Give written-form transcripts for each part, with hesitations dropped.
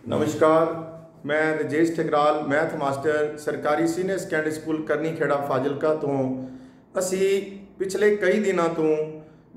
नमस्कार, मैं Rajesh Thakral math master सरकारी सीनियर सैकेंडरी स्कूल करनी खेड़ा फाजिलका तो असी पिछले कई दिनों तो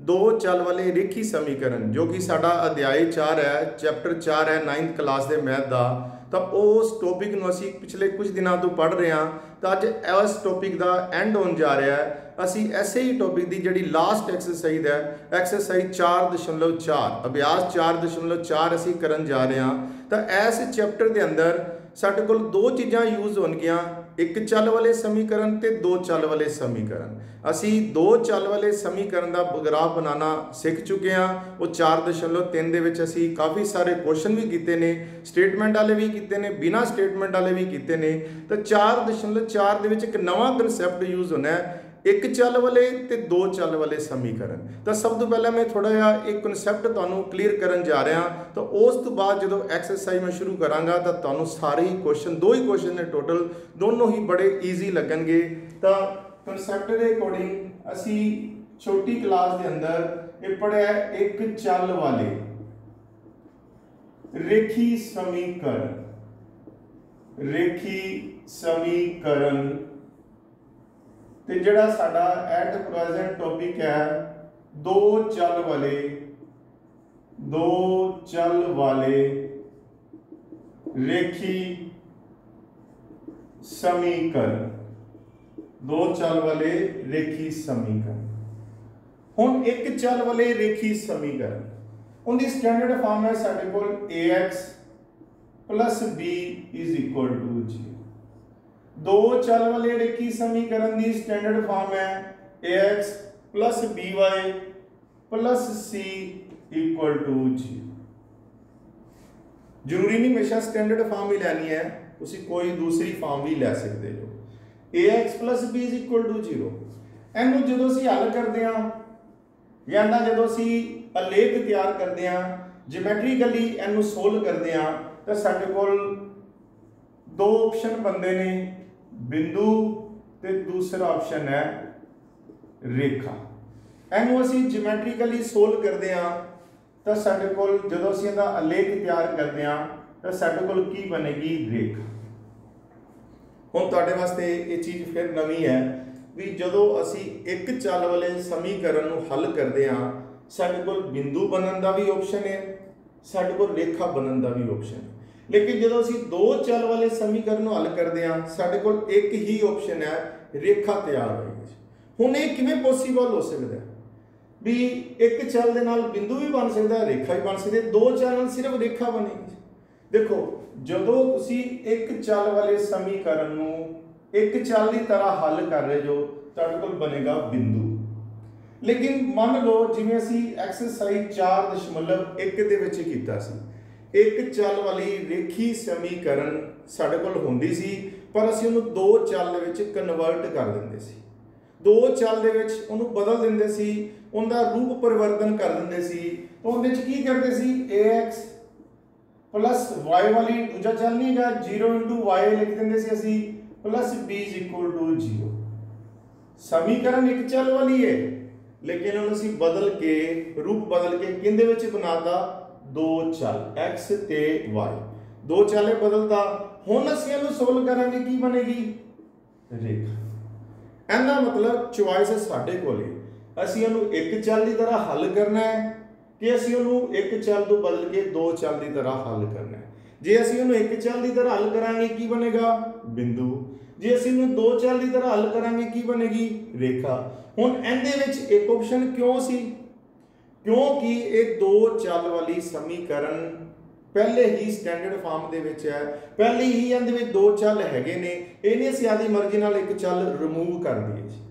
दो चल वाले रेखी समीकरण जो कि साडा अध्याय 4 है चैप्टर 4 है 9th क्लास के मैथ का तो उस टॉपिक में असी पिछले कुछ दिनों तो पढ़ रहे हैं। तो अज इस टॉपिक का एंड होने जा रहा है। असी ऐसे ही टॉपिक की जी लास्ट एक्सरसाइज है एक्सरसाइज 4.4 अभ्यास 4.4 असी करन जा रहे हैं। तो इस चैप्टर के अंदर साडे कोल दो चीज़ां यूज होणगियां, एक चल वाले समीकरण ते दो चल वाले समीकरण। असी दो चल वाले समीकरण का ग्राफ बनाना सीख चुके हैं। वो 4.3 दे विच असी काफ़ी सारे क्वेश्चन भी किए ने, स्टेटमेंट वाले भी किए ने, बिना स्टेटमेंट वाले भी किए ने। तो 4.4 दे विच एक नवा कंसैप्ट यूज होना है, एक चल वाले ते दो चल वाले समीकरण। तो सब तो पहले मैं थोड़ा जिहा एक कंसैप्ट तुहानूं क्लीयर करन जा रहा। तो उस तो बाद जो एक्सरसाइज मैं शुरू करांगा तो तुहानूं सारे ही क्वेश्चन, दो ही क्वेश्चन ने टोटल, दोनों ही बड़े ईजी लगणगे। तो कंसैप्ट के अकॉर्डिंग असी छोटी क्लास के अंदर ये पढ़िया एक चल वाले रेखी समीकरण, रेखी समीकरण ते जिहड़ा साडा एट प्रेजेंट टॉपिक है दो चल वाले रेखी समीकरण, दो चल वाले रेखी समीकरण। हुण एक चल वाले रेखी समीकरण उनकी स्टैंडर्ड फॉर्म है साडे कोल ax plus b is equal to 0। दो चल वाले रेखी समीकरण की स्टैंडर्ड फॉर्म है ax plus by plus c equal to 0। जरूरी नहीं हमेशा स्टैंडर्ड फॉर्म ही लैनी है, तुसी कोई दूसरी फॉर्म भी लै सकते हो। ax plus b is equal to 0 इनू जो असीं हल करते हैं या जो असीं आलेख तैयार करते हैं, जियोमैट्रिकली इनू सोल्व करते हैं तो साडे कोल दो ऑप्शन बनते हैं, बिंदु ते दूसरा ऑप्शन है रेखा। इनू असीं जियोमैट्रिकली सोल्व करते हैं तो साडे कोल जदों असीं इहदा आलेख तैयार करते हैं तो साडे कोल की बनेगी रेखा। हुण तुहाडे वास्ते ये चीज़ फिर नवीं है भी जदों असीं एक चल वाले समीकरण नूं हल करते हैं साडे कोल बिंदु बनन दा भी ऑप्शन है, साडे कोल रेखा बनन दा भी ऑप्शन है। लेकिन जो असीं दो चल वाले समीकरण हल करते हैं साडे कोल एक ही ऑप्शन है, रेखा तैयार होगी। हुण ये किवें पॉसीबल हो सकता है भी एक चल दे नाल बिंदु भी बन सकता है, रेखा भी बन सकती है, दो चल नाल सिर्फ रेखा बनेगी। देखो जदों तुसीं एक चल वाले समीकरण नूं एक चल की तरह हल कर रहे जो तुहाडे कोल बनेगा बिंदु। लेकिन मान लो जिवें असीं एक्सरसाइज 4.1 दे विच कीता सी, एक चल वाली रेखी समीकरण साडे कोल हुंदी सी पर असीं उहनूं दो चल दे विच कन्वर्ट कर दिंदे सी, दो चल दे विच उहनूं बदल दिंदे सी, उहदा रूप परिवर्तन कर दिंदे सी। तो उहदे विच की करदे सी ax प्लस y वाली दूजा चल नहीं है 0 * y लिख दिंदे सी असीं plus b is equal to 0। समीकरण एक चल वाली है लेकिन उहनूं असीं बदल के रूप बदल के किंदे विच बनाता दो चल x ते y, दो चले बदलता। हुण असीं इहनूं सोल्व करांगे की बनेगी रेखा। इहदा मतलब चॉइस साडे कोल है, असीं इहनूं एक चल की तरह हल करना है कि असीं इहनूं एक चल तो बदल के दो चल की तरह हल करना है। जे असीं इहनूं एक चल की तरह हल करांगे की बनेगा बिंदु, जे असीं इहनूं दो चल की तरह हल करांगे की बनेगी रेखा। हुण इहदे विच एक ऑप्शन क्यों सी, क्योंकि ये दो चल वाली समीकरण पहले ही स्टैंडर्ड फॉर्म दे विच है, पहले ही इहदे विच दो चल हैगे ने, ये नहीं असीं आदी मर्जी नाल एक चल रिमूव कर दईए।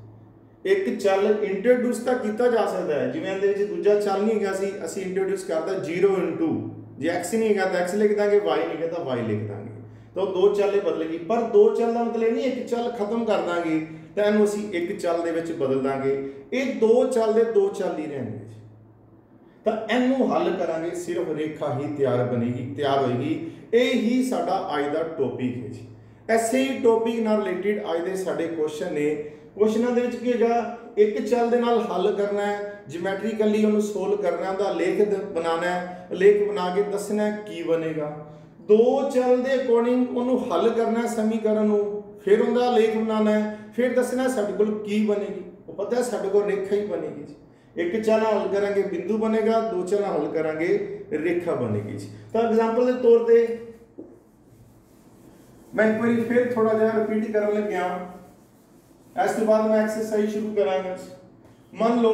एक चल इंट्रोड्यूस तो किया जा सकता है, जिवें इहदे विच दूजा चल नहीं है असीं इंट्रोड्यूस करदा 0 * जे x नहीं है तो x लिख देंगे, y नहीं है तो y लिख देंगे, तो दो चल बदलेगी। पर दो चल का मतलब नहीं एक चल खत्म कर देंगे तो इहनूं असीं एक चल दे विच बदल देंगे, ये दो चल दे दो चल ही रहणगे। तो इनू हल करांगे सिर्फ रेखा ही तैयार होएगी। यही साडा अज दा टॉपिक है जी। ऐसे ही टॉपिक नाल रिलेटेड अज दे साडे क्वेश्चन ने, क्वेश्चनों के की होगा एक चल दे नाल हल करना है, जियोमैट्रिकली उन्होंने सोल्व करना है, लेख बनाना है, लेख बना के दसना है की बनेगा। दो चल के अकॉर्डिंग उन्होंने हल करना समीकरण को, फिर उनका लेख बनाना है, फिर दसना साडे कोल की बनेगी। वो पता है साडे कोल रेखा ही बनेगी जी। एक चल हल करांगे बिंदु बनेगा, दो चल हल करांगे रेखा बनेगी जी। तो एग्जांपल के तौर पे मैं एक बार फिर थोड़ा जहा रिपीट करन लग गया, इस तो बाद मैं एक्सरसाइज शुरू करांगा। मान लो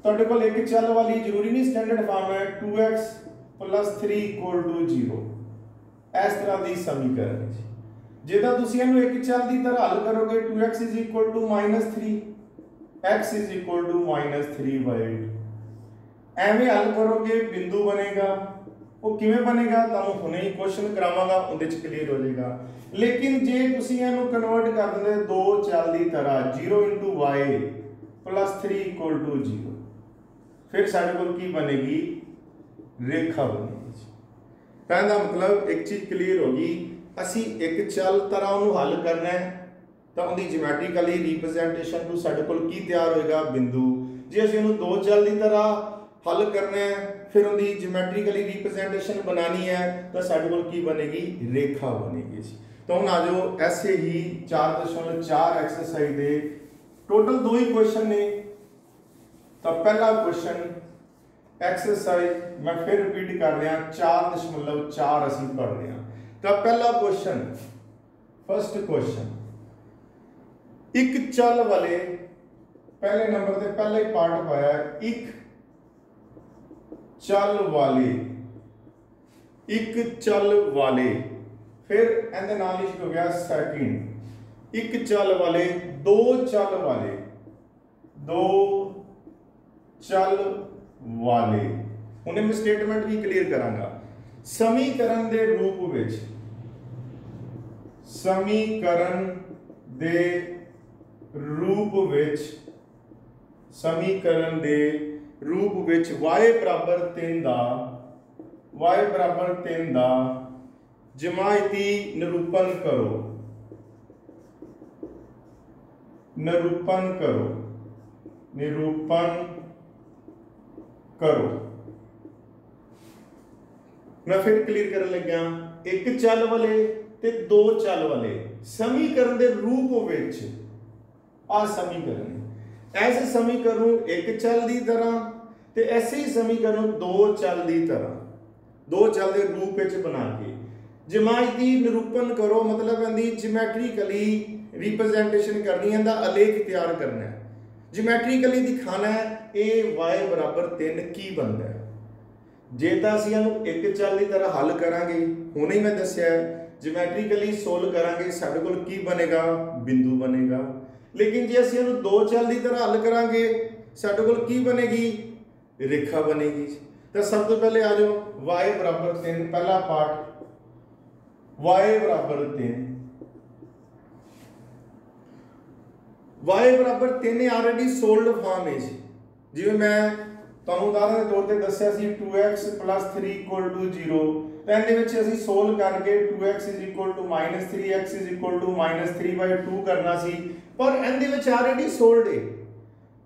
तुहाडे कोल एक चल वाली जरूरी नहीं स्टैंडर्ड फॉर्म है 2x + 3 = 0, इस तरह की समीकरण है जी। जिदा तुसीं इहनूं एक चल की तरह हल करोगे 2x = -3, x = -3/2, एवें हल करोगे बिंदु बनेगा। वो किवें बनेगा तुहानूं हुणे ही क्वेश्चन करावांगा, उहदे च क्लीयर हो जाएगा। लेकिन जे तुसीं इहनूं कन्वर्ट कर दिंदे दो चल की तरह 0 × y + 3 = 0, फिर साडे कोल की बनेगी रेखा बनेगी। कहने का मतलब एक चीज क्लीयर होगी, असी एक चल तरह उन्होंने हल करना है तो उनकी जियोमेट्रिकली रिप्रजेंटेशन टू साडे कोल की तैयार होएगा बिंदु। जे असीं उन्होंने दो चल की तरह हल करना है फिर उनकी जियोमेट्रिकली रिप्रजेंटेशन बनानी है तो साडे कोल की बनेगी रेखा बनेगी जी। तो हुण आ जाओ ऐसे ही 4.4 एक्सरसाइज दे टोटल दो ही क्वेश्चन ने। तो पहला क्वेश्चन एक्सरसाइज मैं फिर रिपीट कर रहा 4.4 असीं पढ़ रहे हैं। तो पहला क्वेश्चन, फर्स्ट क्वेश्चन, एक चल वाले पहले नंबर से पहला ही पार्ट पाया, एक चल वाले, एक चल वाले, फिर इहदे नाल ही हो गया सेकंड, एक चल वाले, दो चल वाले, दो चल वाले। उन्हें मैं स्टेटमेंट भी क्लियर करांगा। समीकरण दे रूप विच, समीकरण दे रूप विच, समीकरण दे रूप विच y = 3 दा, y = 3 दा जमायती निरूपण करो, निरूपण करो, निरूपण करो। मैं फिर क्लियर करने लग गया, एक चल वाले ते दो चल वाले समीकरण दे रूप विच, आ समीकरण ऐसे समीकरण एक चल की तरह ते ऐसे ही समीकरण दो चल की तरह, दो चल के रूप विच बना के जमायती निरूपण करो, मतलब इहदी जियोमेट्रिकली रिप्रजेंटेशन करनी है, आलेख तैयार करना है, जियोमेट्रिकली दिखाना है ए y = 3 की बनता है। जे तो असीं इहनूं एक चल की तरह हल करांगे, हुणे ही मैं दस्सिया जियोमेट्रिकली सोल्व करांगे, साडे कोल की बनेगा बिंदु बनेगा। लेकिन जे असीं इहनूं दो चल की तरह हल करांगे साडे कोल की बनेगी रेखा बनेगी। तो सब तो पहले आ जाओ y = 3, पहला part y = 3, y = 3 already sold form है जी। जिवें मैं तुहानूं उदाहरण के तौर पर दस्सिया सी 2x + 3 = 0, तो इहदे विच असीं सोल्व करके 2x = -3 x = -3/2 करना सी, पर इहदे विच ऑलरेडी सोल्ड है।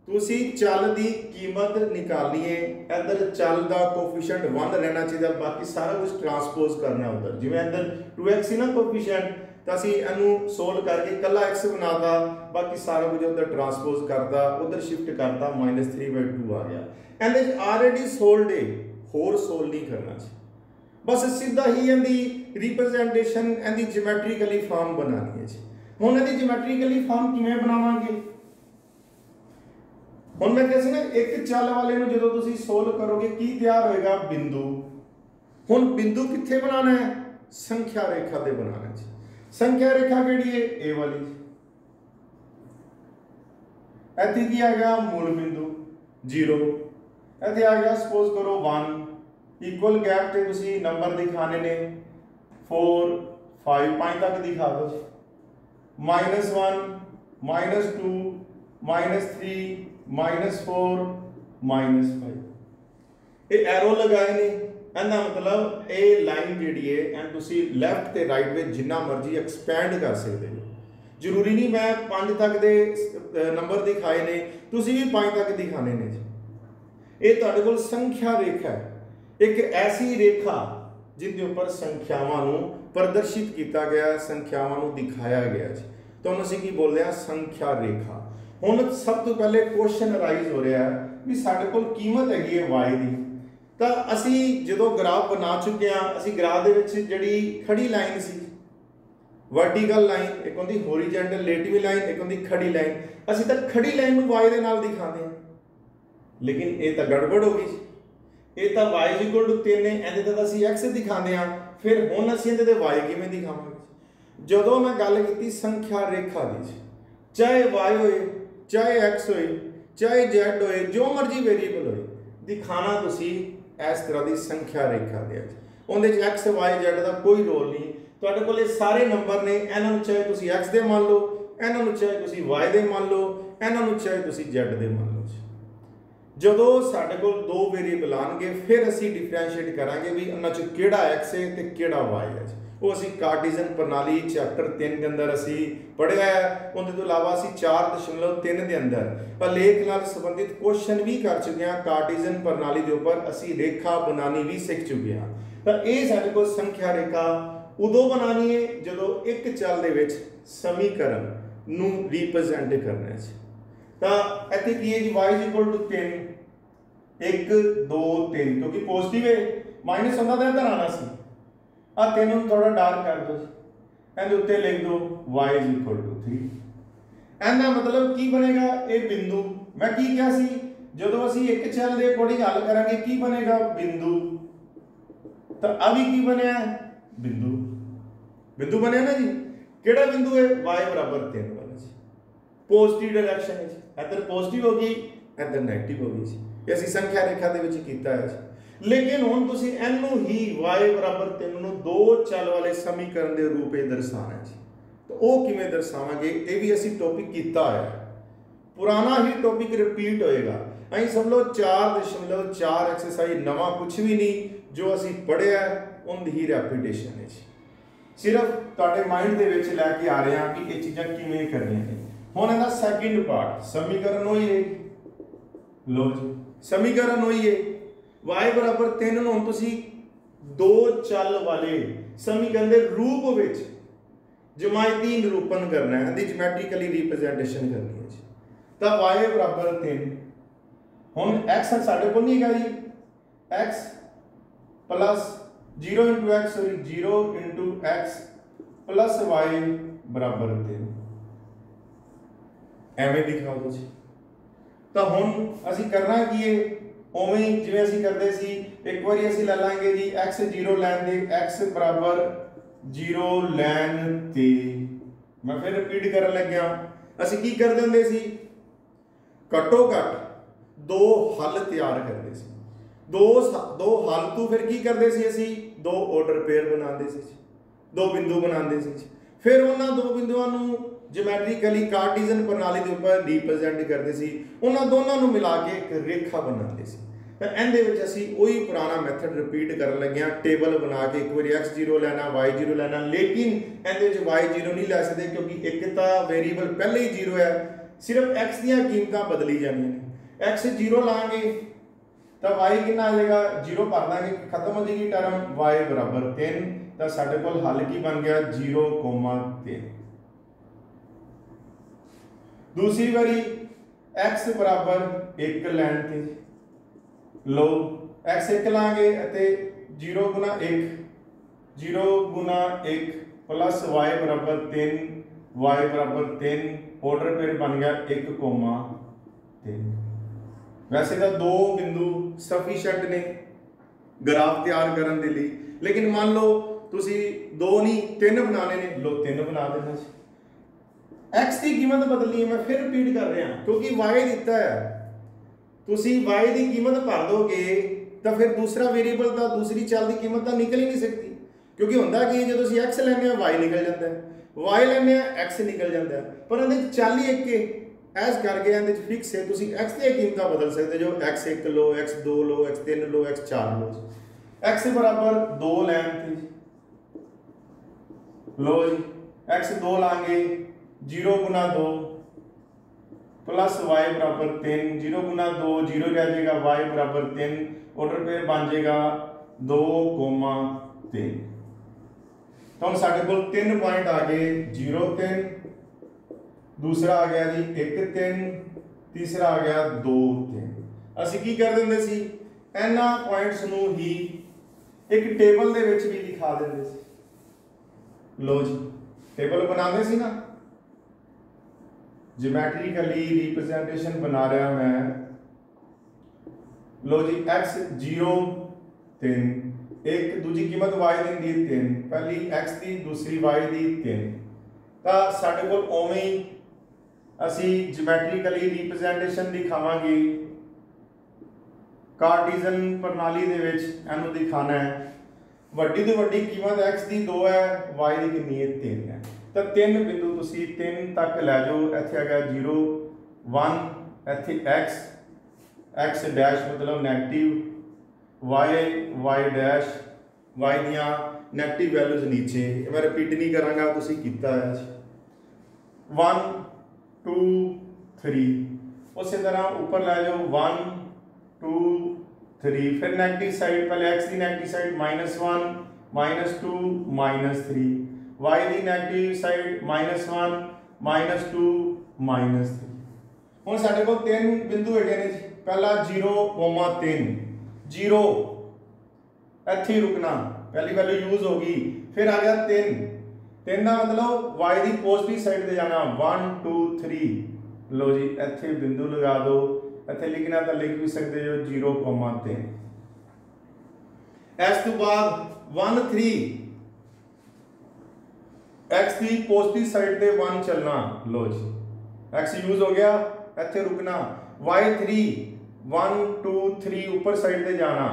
तुसीं चल की कीमत निकालनी है, इधर चल का कोफिशिएंट 1 रहना चाहिए, बाकी सारा कुछ ट्रांसपोज करना उधर। जिवें इधर 2x ना कोफिशिएंट, तो असीं इहनूं सोल्व करके कला x बनाता, बाकी सारा कुछ उधर ट्रांसपोज करता, उधर शिफ्ट करता, -3/2 आ गया। इहदे च ऑलरेडी सोल्ड है, होर सोल्व नहीं करना चाहिए, बस सीधा ही इहदी रिप्रजेंटेशन इहदी जियोमेट्रिकली फॉर्म बनानी है जी। हुण इहदी जियोमेट्रिकली फॉर्म किवें बनावांगे? हुण मैं कहा सी ना एक चल वाले नूं जदों तुसीं सोल्व करोगे की तैयार होएगा बिंदु। हुण बिंदु कित्थे बनाना है? संख्या रेखा ते बनाना जी। संख्या रेखा केड़ी है? ए वाली। इत्थे की आ गया मूल बिंदु 0, इत्थे आ गया सपोज करो 1, इक्वल गैप ते तुसीं नंबर दिखाने ने 4 5 5 तक दिखा दो जी, -1 -2 -3 -4 -5 ये एरो लगाए ने। ਇਹਦਾ मतलब ਇਹ ਲਾਈਨ ਜਿਹੜੀ ਹੈ ਐਂਡ ਤੁਸੀਂ ਲੈਫਟ ਤੇ ਰਾਈਟ ਵਿੱਚ ਜਿੰਨਾ ਮਰਜ਼ੀ ਐਕਸਪੈਂਡ ਕਰ ਸਕਦੇ ਹੋ। ਜ਼ਰੂਰੀ ਨਹੀਂ ਮੈਂ 5 ਤੱਕ ਦੇ ਨੰਬਰ ਦਿਖਾਏ ਨੇ, ਤੁਸੀਂ ਵੀ 5 ਤੱਕ ਦਿਖਾਣੇ ਨੇ ਜੀ। ਇਹ ਤੁਹਾਡੇ ਕੋਲ ਸੰਖਿਆ ਰੇਖਾ ਹੈ, ਇੱਕ ਐਸੀ ਰੇਖਾ जिनके उपर संख्यावां नूं प्रदर्शित किया गया, संख्यावां नूं दिखाया गया जी, तो हम असीं की बोलते हैं संख्या रेखा। हुण सब तो पहले क्वेश्चन अराइज हो रहा है भी साडे कोल कीमत हैगी है वाई दी, तो असीं जदों ग्राफ बना चुके हैं, असीं ग्राफ दे विच जिहड़ी खड़ी लाइन सी वर्टिकल लाइन, एक होंदी होरीजेंटल लेटिव लाइन, एक होंदी खड़ी लाइन, असीं तां खड़ी लाइन नूं वाई दे नाल दिखाते हैं, लेकिन ये तो गड़बड़ हो गई, ये तो y = 3 है, इहदे ते असीं x दिखाते हैं, फिर हुण असीं इहदे ते y किवें दिखावांगे। जदों मैं गल कीती संख्या रेखा दी, चाहे y होए, चाहे x होए, चाहे z होए, जो मर्जी वेरीएबल होए, दिखाना तुसीं इस तरह की संख्या रेखा दे, उहदे च x y z का कोई रोल नहीं, तुहाडे कोल सारे नंबर ने, इन्हां नूं चाहे तुसीं x दे मान लो, इन्हां नूं चाहे तुसीं y दे मान लो, इन्हां नूं चाहे तुसीं z दे मान लो। जदों साडे कोल दो वेरीएबल आउणगे, फिर असीं डिफरेंशिएट करांगे भी उन्हां च किहड़ा x है ते किहड़ा y है। वो असीं कार्टेशियन प्रणाली चैप्टर 3 के अंदर असीं पढ़िया है, उहदे तो इलावा असीं 4.3 के अंदर आलेख नाल संबंधित क्वेश्चन भी कर चुके हैं, कार्टेशियन प्रणाली के उपर असीं रेखा बनानी भी सीख चुके हैं। तो ये साडे कोल संख्या रेखा उदों बनानी है जदों एक चल दे विच समीकरण नूं रिप्रजेंट करना है। तो इत्थे की है जी y = 3, 1 2 3, क्योंकि पॉजिटिव है, माइनस होंदा तां इधर आना सी, आ 3 नूं थोड़ा डार्क कर दो, इहदे उत्ते लिख दो y = 3। इहदा मतलब की बनेगा, ये बिंदु मैं की कहा सी, जदों असीं एक चल दे अकॉर्डिंग हल करांगे की बनेगा बिंदु, तो आ भी की बनिया बिंदु, बिंदु बने ना जी, किहड़ा बिंदु है y = 3 वाला जी, पॉजिटिव डायरेक्शन है जी, इधर पॉजिटिव होगी, इधर नेगेटिव होगी जी, ये असीं संख्या रेखा दे विच कीता है जी। लेकिन हुण तुसीं इहनूं ही y = 3 नूं दो चल वाले समीकरण के रूप में दर्शाना है जी, तो वो किवें दर्शावांगे, ये भी असीं टॉपिक कीता है, पुराना ही टॉपिक रिपीट होएगा। असीं समझ लो 4.4 एक्सरसाइज नवा कुछ भी नहीं, जो असीं पढ़िया उनकी ही रैपीटेशन है जी, सिर्फ तुहाडे माइंड दे विच लैके आ रहे हैं कि ये चीज़ां किवें करनियां ने। हुण इहदा सैकेंड पार्ट समीकरण वही है, लो जी समीकरण वही है, y = 3 नूं तुसीं दो चल वाले समीकरण के रूप विच जमायती निरूपण करना है, ज्योमैट्रिकली रिप्रजेंटेशन करनी है जी। तो y = 3, हुण x साडे कोल नहीं हैगा जी, x + 0 × x, sorry 0 × x + y = 3, एवें दिखाओ तुसीं। तो हुण असीं करना की है, उवें जिवें असीं करदे सी, एक बारी असीं ले लांगे जी x 0 लैन दे, x = 0 लैन ते, मैं फिर रिपीट करन लग्या, असीं की करदे हुंदे सी, घट्टो घट दो हल तैयार करदे सी, दो हल तो फिर की करदे सी, असीं दो ऑर्डर पेयर बनाते सी, दो बिंदु बनाते सी, फिर उन्हां दो बिंदुआं नूं ज्योमैट्रिकली कार्टेशियन प्रणाली के उपर रिप्रजेंट करते सी, उन्हां दोनों नूं मिला के एक रेखा बनाते सी। तो इहदे विच असीं वही पुराना मैथड रिपीट करन लगे हैं, टेबल बना के एक बारी x 0 लैना, y 0 लैना, लेकिन इहदे विच y 0 नहीं लै सकते, क्योंकि एक तो वेरीएबल पहले ही 0 है, सिर्फ x दीयां कीमतां बदली जानियां ने, x 0 लांगे तो y कितना आ जाएगा, 0 भर देंगे, खत्म हो जाएगी टर्म, y = 3, तो साडे कोल हल की बन गया 0,3। दूसरी बारी x = 1 लैन थे, लो x 1 लांगे, 0 × 1 plus y = 3, y = 3, order pair बन गया 1,3। वैसे तो दो बिंदु सफिशिएंट ने ग्राफ तैयार करने के लिए, लेकिन मान लो तुसी दो नहीं 3 बनाने ने, लो 3 बना देना। x की कीमत बदलनी है, मैं फिर रिपीट कर रहा क्योंकि y दिता है, तुसी y की कीमत भर दोगे तो फिर दूसरा वेरीएबल तो दूसरी चल की कीमत तो निकल ही नहीं सकती, क्योंकि होंदा कि जो तुसी x लैने y निकल जाता है, y लैने x निकल जाता है, पर इहदे चल ही एक है, ऐस करके इहदे फिक्स है, तुसी x दी कीमतां बदल सकते जो, x 1 लो, x 2 लो, x 3 लो, x 4 लो। x = 2 लैन थी, लो जी x 2 लांगे, 0 × 2 प्लस y = 3, 0 × 2 0 रह जाएगा, y = 3, ऑर्डर पेयर बन जाएगा 2,3। 3 तो हम साढ़े को 3 पॉइंट आ गए 0 3 दूसरा आ गया जी 1 3 तीसरा आ गया 2 3 ਅਸੀਂ ਕੀ ਕਰ ਦਿੰਦੇ ਸੀ ਇਹਨਾਂ ਪੁਆਇੰਟਸ ਨੂੰ ਹੀ ਇੱਕ ਟੇਬਲ ਦੇ ਵਿੱਚ ਵੀ ਲਿਖਾ ਦਿੰਦੇ ਸੀ ਲੋ ਜੀ ਟੇਬਲ ਬਣਾਉਂਦੇ ਸੀ ਨਾ ज्योमेट्रिकली रिप्रेजेंटेशन बना रहा मैं लो जी x 0 3 एक दूजी कीमत y दी 3 पहली x दी दूसरी y दी 3 ਤਾਂ ਸਾਡੇ ਕੋਲ ਉਵੇਂ ਹੀ ਅਸੀਂ ज्योमेट्रिकली रिप्रेजेंटेशन दिखावांगे कार्टीजन प्रणाली ਦੇ ਵਿੱਚ ਇਹਨੂੰ ਦਿਖਾਣਾ ਹੈ ਵੱਡੀ ਤੋਂ ਵੱਡੀ ਕੀਮਤ x ਦੀ 2 ਹੈ y ਦੀ ਕਿੰਨੀ ਹੈ 3 ਹੈ तो 3 बिंदु तुसी 3 तक लै जाओ इत्थे आ गया 0 1 इत्थे x डैश मतलब नेगेटिव y डैश y दियां नेगेटिव वैल्यूज नीचे मैं रिपीट नहीं करांगा तुसी कीता है 1 2 3 उसी तरह ऊपर लै जाओ 1 2 3 फिर नेगेटिव साइड पहले x की नेगेटिव साइड -1 -2 -3 y ਦੀ ਨੈਗੇਟਿਵ ਸਾਈਡ -1 -2 -3 ਹੁਣ ਸਾਡੇ ਕੋਲ ਤਿੰਨ ਬਿੰਦੂ ਹੈਗੇ ਨੇ ਜੀ ਪਹਿਲਾ 0 3 0 ਇੱਥੇ ਹੀ ਰੁਕਣਾ ਪਹਿਲੀ ਵੈਲਿਊ ਯੂਜ਼ ਹੋ ਗਈ ਫਿਰ ਆ ਗਿਆ 3 3 ਦਾ ਮਤਲਬ y ਦੀ ਪੋਜ਼ਿਟਿਵ ਸਾਈਡ ਤੇ ਜਾਣਾ 1 2 3 ਲੋ ਜੀ ਇੱਥੇ ਬਿੰਦੂ ਲਗਾ ਦਿਓ ਇੱਥੇ ਲਿਖਣਾ ਤਾਂ ਲਿਖ ਵੀ ਸਕਦੇ ਹੋ 0 3 ਇਸ ਤੋਂ ਬਾਅਦ 1 3 x की पॉजिटिव साइड पे 1 चलना लो जी x यूज हो गया इत्थे रुकना y3 1 2 3 ऊपर साइड पे जाना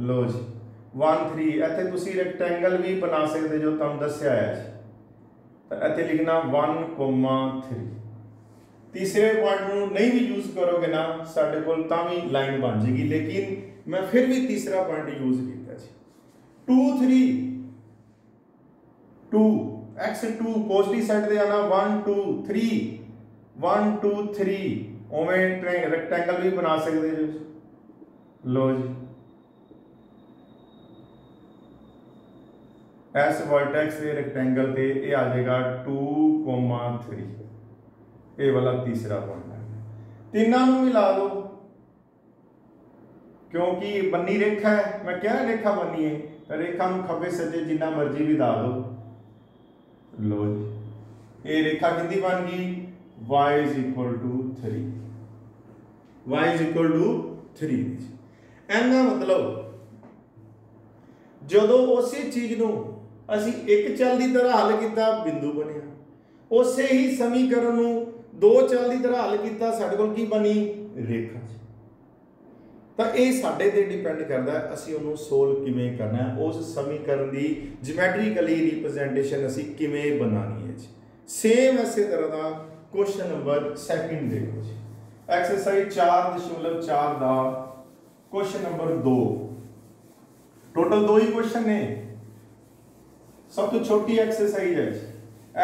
लो जी 1 3 इत्थे तुसी रेक्टेंगल भी बना सकते जो तुम दस्या है जी तो इत्थे लिखना 1,3 तीसरे पॉइंट ਨੂੰ नहीं भी यूज करोगे ना साडे कोल तां भी लाइन बन जाएगी लेकिन मैं फिर भी तीसरा पॉइंट यूज किया जी 2 3 2 x2 पॉजिटिव साइड पे जाना 1 2 3 1 2 3 ओवें रेक्टेंगल भी बना सकते हो लो जी एस वर्टेक्स के रेक्टेंगल पे ये आ जाएगा 2,3 ये वाला तीसरा पॉइंट है तीनों को मिला दो क्योंकि बन्नी रेखा है मैं क्या रेखा बनी है रेखा में खब्बे सज्जे जिन्ना मर्जी भी दा दो लो जी ये रेखा कितनी बन गई y is equal to 3 y is equal to 3 ऐना मतलब ਜਦੋਂ ਉਸੇ ਚੀਜ਼ ਨੂੰ ਅਸੀਂ ਇੱਕ ਚਲ ਦੀ ਤਰ੍ਹਾਂ ਹੱਲ ਕੀਤਾ ਬਿੰਦੂ ਬਣਿਆ ਉਸੇ ਹੀ ਸਮੀਕਰਨ ਨੂੰ ਦੋ ਚਲ ਦੀ ਤਰ੍ਹਾਂ ਹੱਲ ਕੀਤਾ ਸਾਡੇ ਕੋਲ ਕੀ ਬਣੀ ਰੇਖਾ ਤਾਂ ਇਹ ਸਾਡੇ ਤੇ ਡਿਪੈਂਡ ਕਰਦਾ ਹੈ ਅਸੀਂ ਉਹਨੂੰ ਸੋਲਵ ਕਿਵੇਂ ਕਰਨਾ ਹੈ ਉਸ ਸਮੀਕਰਨ ਦੀ ਜਿਓਮੈਟ੍ਰਿਕਲੀ ਰਿਪਰੈਜ਼ੈਂਟੇਸ਼ਨ ਅਸੀਂ ਕਿਵੇਂ ਬਣਾਣੀ ਹੈ ਜੀ ਸੇਮ ਐਸੇ ਤਰ੍ਹਾਂ ਦਾ क्वेश्चन नंबर सेकंड देखो जी एक्सरसाइज 4.4 ਦਾ क्वेश्चन नंबर 2 टोटल 2 ही क्वेश्चन ने सब तो छोटी एक्सरसाइज है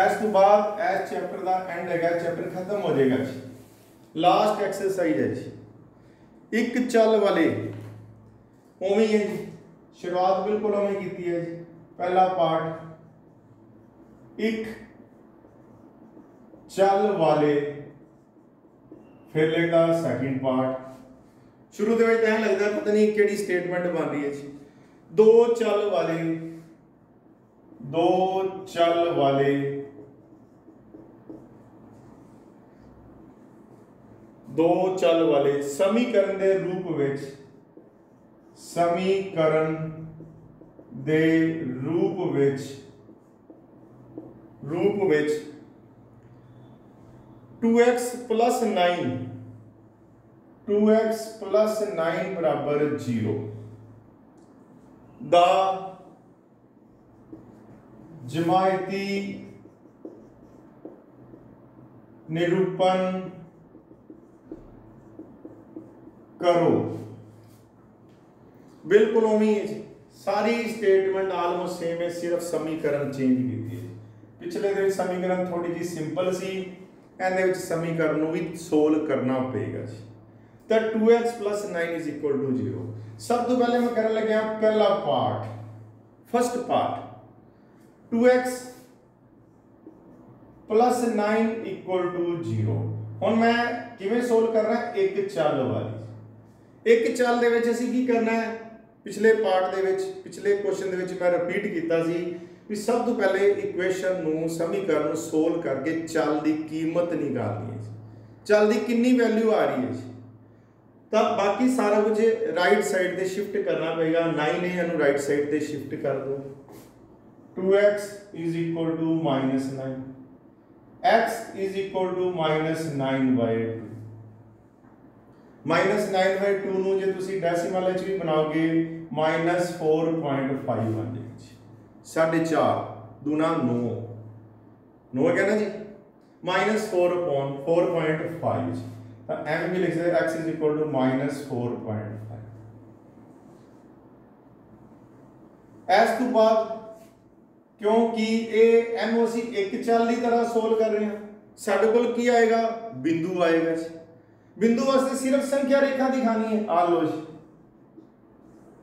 इस तो बाद इस चैप्टर का एंड है चैप्टर खत्म हो जाएगा जी लास्ट एक्सरसाइज है जी एक चल वाले उवें है जी शुरुआत बिल्कुल उवें की है जी पहला पार्ट एक चल वाले फिर लेगा सेकंड पार्ट शुरू ਦੇ ਵਿੱਚ ਐਂ ਲੱਗਦਾ ਪਤਾ ਨਹੀਂ ਕਿਹੜੀ ਸਟੇਟਮੈਂਟ ਬਣ ਰਹੀ ਹੈ ਜੀ दो चल वाले समीकरण ਦੇ रूप ਵਿੱਚ 2x plus 9 बराबर 0 दा जमायती निरूपण करो बिल्कुल उम्मीद है सारी स्टेटमेंट ऑलमोस्ट सेम है सिर्फ समीकरण चेंज की है पिछले दिन समीकरण थोड़ी जी सिंपल सी ਇਹਦੇ ਵਿੱਚ ਸਮੀਕਰਨ ਨੂੰ ਵੀ ਸੋਲਵ ਕਰਨਾ ਪਏਗਾ ਜੀ ਤਾਂ 2x + 9 = 0 ਸਭ ਤੋਂ ਪਹਿਲੇ ਮੈਂ ਕਰਨ ਲੱਗਿਆ ਪਹਿਲਾ part first part 2x plus 9 equal to 0। हुण मैं किवें सोल्व करना है एक चल वाली। एक चल दे विच असीं की करना है पिछले पार्ट दे विच पिछले क्वेश्चन दे विच मैं रिपीट कीता सी भी सब तो पहले इक्वेशन नूं समीकरण नूं सोल्व करके चल दी कीमत निकालनी है। चल दी कितनी वैल्यू आ रही है तो बाकी सारा कुछ राइट साइड ते शिफ्ट करना पेगा। 9 है इहनूं राइट साइड ते शिफ्ट कर दो। 2x is equal to -9, x is equal to -9/2। -9/2 नूं जे तुसीं डेसिमल विच भी बनाओगे -4.5 बन जाएगी। 4.5 दूना 9 है ना जी, -4/4.5 तो एम भी लिख सकते x इज इक्वल टू -4.5। इस तो बाद क्योंकि ये एनू असीं एक चल की तरह सोल्व कर रहे हैं साडे कोल की आएगा बिंदु आएगा जी। बिंदु वास्ते सिर्फ संख्या रेखा दिखानी है। आ लो जी,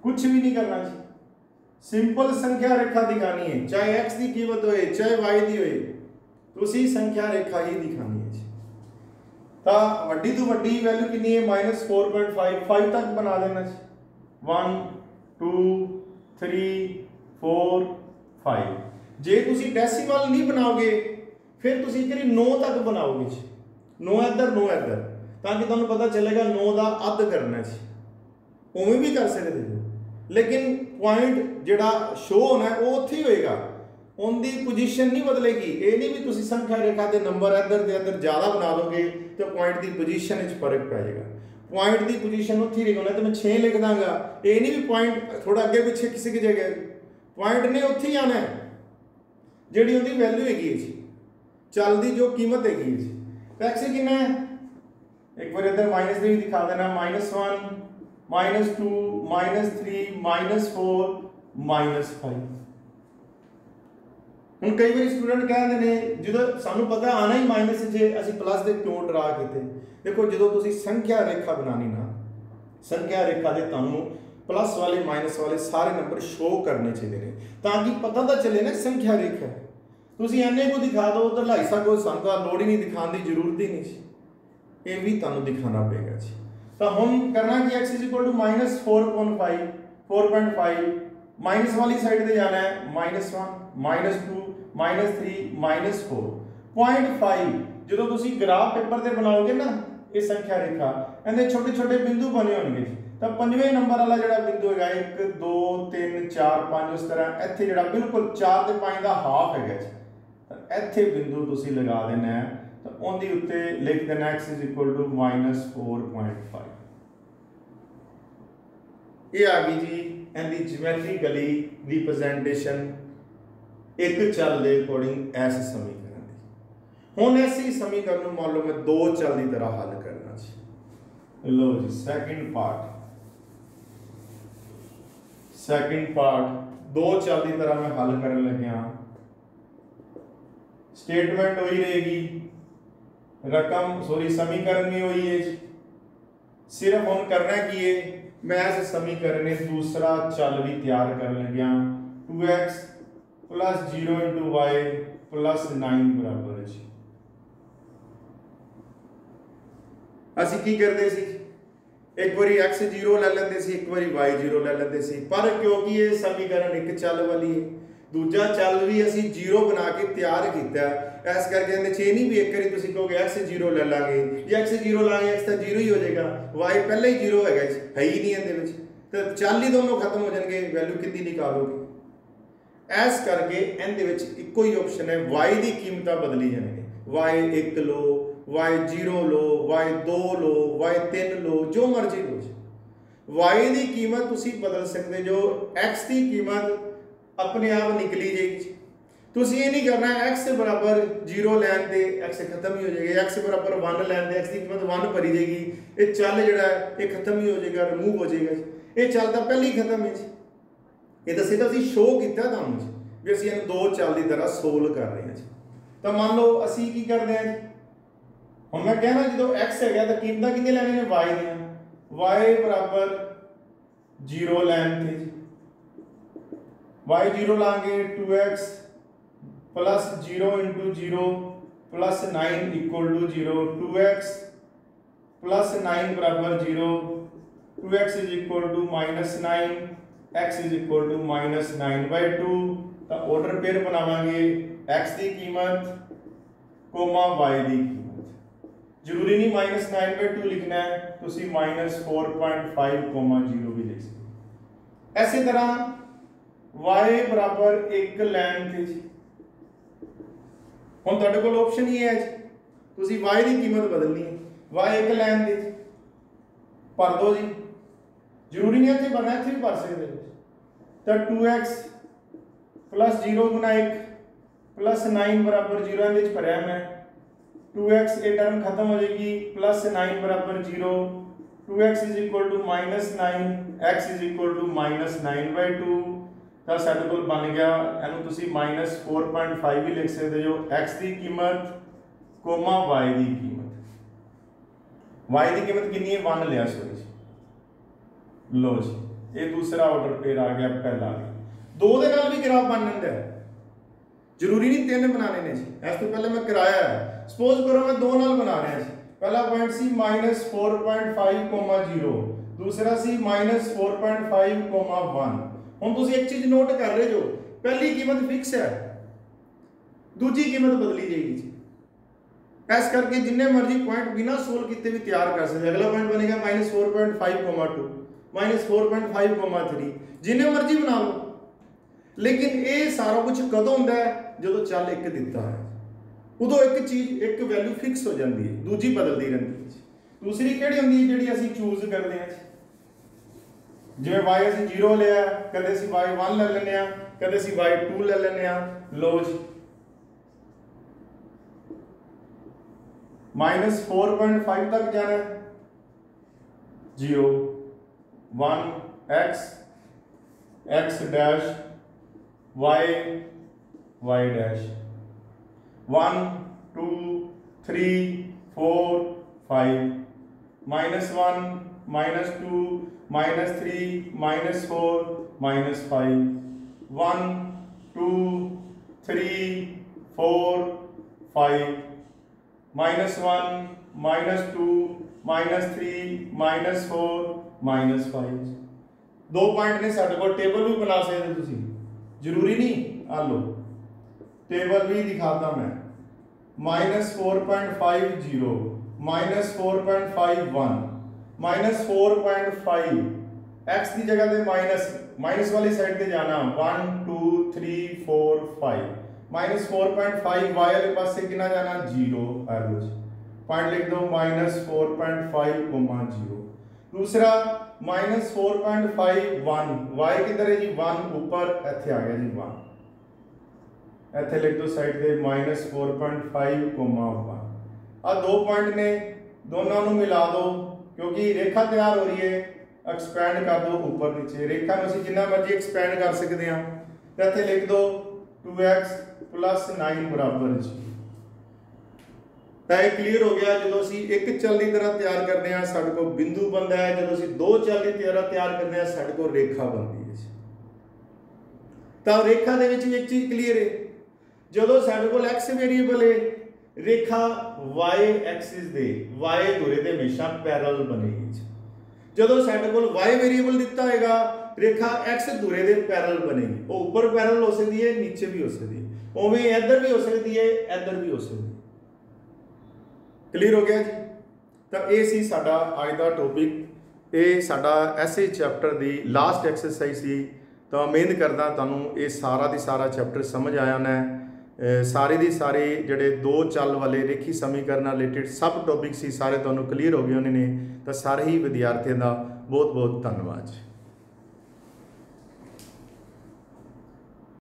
कुछ भी नहीं करना जी, सिंपल संख्या रेखा दिखानी है। चाहे x की कीमत होए चाहे y की होए तुसीं संख्या रेखा ही दिखानी है जी। तो वड्डी तो वड्डी वैल्यू कितनी है -4.5 5 तक बना देना जी। 1 2 3 4 5। जे तुसीं डेसिमल नहीं बनाओगे फिर तुसीं एक 9 तक बनाओगे जी। 9 इधर ताकि तुहानूं पता चलेगा 9 का अध करना जी। उवें भी कर सकते हो लेकिन पॉइंट जिहड़ा शो होना है वो उत्थे ही होएगा, उनकी पोजीशन नहीं बदलेगी। ये नहीं भी तुसीं संख्या रेखा के नंबर इधर के इधर ज़्यादा बना दोगे तो पॉइंट की पोजीशन में फर्क पै जाएगा। पॉइंट की पोजीशन उत्थे ही रहेगी। तो मैं 6 लिख दांगा, ये नहीं भी पॉइंट थोड़ा अगे पिछे किसी की जगह पॉइंट ने उत्थे ही आना है जिहड़ी उहदी वैल्यू हैगी जी, चल दी जो कीमत हैगी जी। तो एक्स कितना है एक बार इधर -3 दिखा देना, -1 -2 -3 -4 -5। ਹੁਣ कई बार स्टूडेंट कहते हैं जो सानू पता आना ही माइनस जे असीं प्लस दे क्यों ड्रा कीते। देखो जो तुसीं संख्या रेखा बनानी ना, संख्या रेखा दे तुहानू प्लस वाले माइनस वाले सारे नंबर शो करने चाहिए ताकि पता तो चले ना संख्या रेखा है। तुसीं इन्ने को दिखा दो उधर 250 को सानू लोड़ ही नहीं दिखाने की जरूरत ही नहीं जी, ये भी तुहानू दिखाना पेगा जी। तो हम करना कि x is equal to -4.5 minus वाली साइड पे जाना है -1 -2 -3 -4 0.5। जो तुसीं ग्राफ पेपर से बनाओगे ना ये संख्या रेखा इहदे छोटे छोटे बिंदु बने होंगे तो 5वें नंबर वाला जो बिंदु है 1 2 3 4 5 उस तरह इत्थे जो बिल्कुल 4 ते 5 का हाफ है तो इत्थे बिंदु तुसीं लगा देना है। तो उहदे उत्ते लिख देना x इज इक्वल टू -4.5। ये आ गई जी इहदी ज्योमैट्रिकली रिप्रेजेंटेशन एक चल के अकॉर्डिंग इस समीकरण की। हुण इस समीकरण को मान लो मैं दो चल की तरह हल करना जी। लो जी सेकंड पार्ट दो चल की तरह मैं हल करन लग्या। स्टेटमेंट वही रहेगी, रकम सॉरी समीकरण भी वही है जी। सिर्फ हम करना की है मैं इस समीकरण में दूसरा चल भी तैयार कर लग्या 2x plus 0 into Y plus 9 बराबर जी। असीं की करते सी एक बारी x 0 ले लेंदे सी एक बारी y 0 ले लेंदे सी, पर क्योंकि ये समीकरण एक चल वाली है दूजा चल भी असीं 0 बना के तैयार किया इस करके इहदे च नहीं भी एक बारी तुसीं कहोगे x 0 ले लांगे या x 0 लांगे x तो 0 ही हो जाएगा, y पहले ही 0 है ही नहीं इहदे विच तो चल ही दोनों खत्म हो जाएंगे, वैल्यू कितनी निकालोगे। इस करके इहदे विच इक्को ही ऑप्शन है y की कीमत बदली जाएगी। y 1 लो y 0 लो y 2 लो y 3 लो जो मर्जी लो। y की कीमत तुसीं बदल सकते जो x की कीमत अपने आप निकली जाएगी। तुसीं ये नहीं करना x बराबर 0 लैन ते x खत्म ही हो जाएगा, x बराबर 1 लैन ते x की कीमत 1 भरी जाएगी, ये चल जिहड़ा ये खत्म ही हो जाएगा, रिमूव हो जाएगा। ये चल तो पहले ही खत्म है जी। ये तो सिर्फ असीं शो किया तुहानूं जी भी असीं इहनूं दो चल की तरह सोल्व कर रहे हैं जी। तो मान लो असीं की करते हैं जी, हम मैं कहना जो x है तो कीमत कितनी लैनी ने y दियां y बराबर 0 लैन थे जी। y 0 लाएंगे 2x plus 0 into 0 plus 9 equal to 0, 2x plus 9 बराबर 0, 2x is equal to -9, x is equal to -9/2। तो ऑर्डर पेयर बनावांगे x की कीमत कोमा y की कीमत, जरूरी नहीं -9/2 लिखना है, तुसी -4.5, 0 भी लिख सकते। ऐसे तरह y बराबर 1 लैन थे जी, हुण तुहाडे कोल ऑप्शन ही है जी, तुसी y की कीमत बदलनी है, y 1 लैन थे जी, भर दो जी, जरूरी नहीं इत्थे भरना, इत्थे भी भर सकते हो। तो 2x प्लस 0 गुना 1 प्लस 9 बराबर 0 इहदे विच भरिया मैं, 2x ये टर्म खत्म हो जाएगी, प्लस 9 बराबर 0, 2x is equal to -9, x is equal to -9/2। तो साडे कोल बन गया, इहनूं तुसीं -4.5 भी लिख सकते हो, x की कीमत कोमा y की कीमत। y की कीमत कितनी है, 1 लिया सॉरी, लो जी ये दूसरा ऑर्डर पेयर आ गया, पहला आ गया। दो दे नाल भी ग्राफ बन जाता है, जरूरी नहीं 3 बनाने ने जी, इस तो पहले मैं कराया है, सपोज करो मैं 2 नाल बना रहा जी। पहला पॉइंट सी -4.5, 0, दूसरा सी -4.5, 1। हुण तुसीं एक चीज नोट कर रहे जो, पहली कीमत फिक्स है, दूजी कीमत बदली जाएगी जी, इस करके जिन्ने मर्जी पॉइंट बिना सोल्व किए भी तैयार कर सकते। अगला पॉइंट बनेगा -4.5, 2, -4.5, 3, जिन्ने मर्जी बना लो, लेकिन ये सारा कुछ कदों होंदा है, जो चल एक दिता है, उदों एक चीज एक वैल्यू फिक्स हो जाती है, दूजी बदलती रहती है। दूसरी किहड़ी होंदी है जिहड़ी असीं चूज करते हैं, जिवें y असीं 0 लिया, कदे असीं y 1 ले लैंदे आ, कदे असीं y 2 ले लैंदे आ। लो जी -4.5 तक जाना है, 0 1 x डैश y डैश 1 2 3 4 5 -1 -2 -3 -4 -5 1 2 3 4 5 -1 -2 -3 -4 -5। दो पॉइंट ने साडे कोल, टेबल भी बना सकते तुसीं, जरूरी नहीं, आ लो टेबल भी दिखाता मैं, -4.5 0 -4.5 1 -4.5, x की जगह पे माइनस वाली साइड पे जाना, 1 2 3 4 5 -4.5 y वाले पास से कितना जाना, 0, एवरेज पॉइंट लिख दो -4.5, 0। दूसरा -4.5 1, y किधर है जी, 1 ऊपर, इत्थे आ गया जी 1, इत्थे लिख दो साइड पे -4.5, 1। आ दो पॉइंट ने, दोनों को मिला दो, क्योंकि रेखा तैयार हो रही है, एक्सपैंड कर दो ऊपर नीचे, रेखा में असीं जिन्ना मर्जी एक्सपैंड कर सकते हैं। तो इत्थे लिख दो 2x प्लस 9 बराबर 0। तो यह क्लीयर हो गया, जो असीं एक चल की तरह तैयार करते हैं साडे कोल बिंदु बनता है, जो असीं दो चल की तरह तैयार करते हैं साडे कोल रेखा बनती है। तो रेखा दे विच एक चीज क्लीयर है, जो साडे कोल x वेरीएबल है, रेखा y एक्सिस दे y धुरे दे हमेशा पैरेलल बनेगी। जो साडे कोल y वेरीएबल दिता होगा, रेखा x धुरे दे पैरेलल बनेगी, वो ऊपर पैरेलल हो सकती है, नीचे भी हो सकती है, उवें इधर भी हो सकती है, इधर भी हो सकती है। क्लीयर हो गया जी। तो ये सी साडा अज दा टॉपिक, ये साडा ऐसे चैप्टर दी लास्ट एक्सरसाइज सी। तो उम्मीद करदा तुहानूं ये सारा दी सारा चैप्टर समझ आया ना, सारे दी सारे जिहड़े दो चल वाले रेखी समीकरण रिलेटेड सब टॉपिक सी सारे तुहानूं क्लीयर हो गए होने ने। तो सारे ही विद्यार्थियों का बहुत बहुत धन्यवाद।